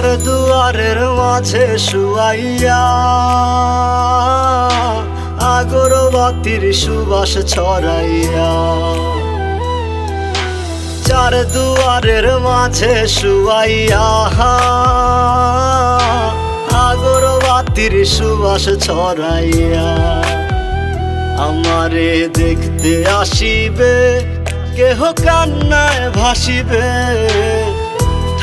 চার দুয়ারের মাঝে শুয়াইয়া আগরবাতির সুবাস ছড়াইয়া, চার দুয়ারের মাঝে শুয়াইয়া আগরবাতির সুবাস ছড়াইয়া, আমারে দেখতে আসিবে কেহ কান্নায় ভাসিবে,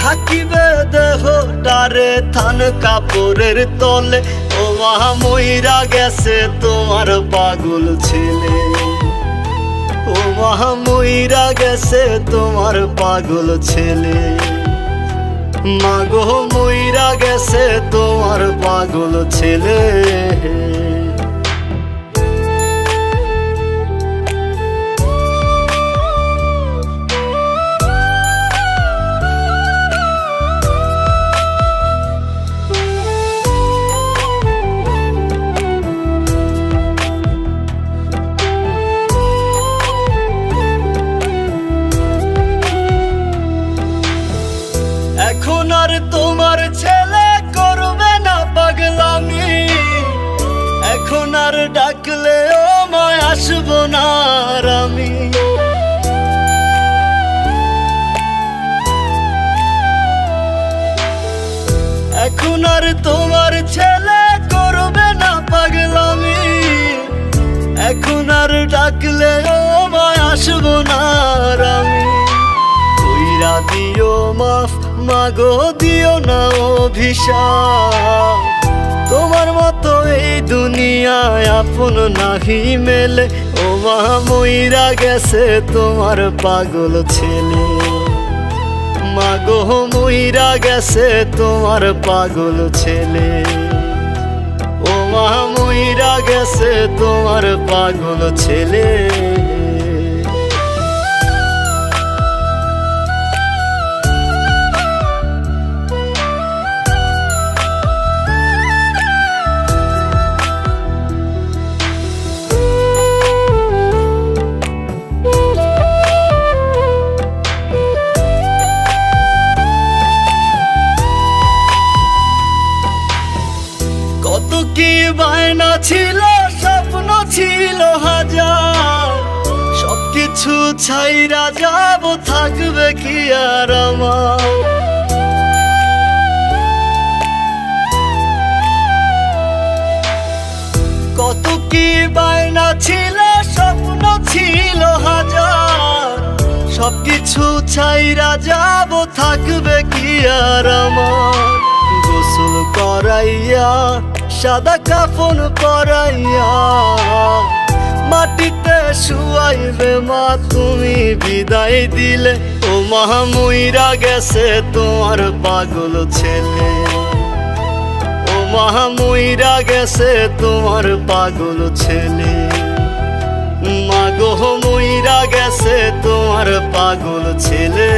থাকিবে দেহটারে থান কাপড়ের তলে। ও মা মইরা গেছে তোমার পাগল ছেলে, ও মা মইরা গেছে তোমার পাগল ছেলে, মাগো মইরা গেছে তোমার পাগল ছেলে। এখন আর তোমার ছেলে করবে না পাগলামি, এখন আর ডাকলেও মায় আসবো না আর আমি। এখন আর তোমার ছেলে করবে না পাগলামি, এখন আর ডাকলেও মায় আসবো না আর আমি। কইরা দিও মাফ মাগো, দিও না অভিশাপ, তোমার মতো এই দুনিয়ায় আপন নাহি মেলে। ও মা মইরা গেছে তোমার পাগল ছেলে, মাগো মইরা গেছে তোমার পাগল ছেলে, ও মা মইরা গেছে তোমার পাগল ছেলে। কত কি বায়না ছিল, স্বপ্ন ছিল হাজার, সবকিছু ছাইরা যাব, থাকবে কি আর আমার। কত কি বায়না ছিল, স্বপ্ন ছিল হাজার, সবকিছু ছাইরা যাব, থাকবে কি আর আমার। গোসল করাইয়া সাদা কাফন পরাইয়া মাটিতে শুয়াইবে মা তুমি বিদায় দিলে। ও মা মইরা গেছে তোমার পাগল ছেলে, ও মা মইরা গেছে তোমার পাগল ছেলে, মাগো মইরা গেছে তোমার পাগল ছেলে।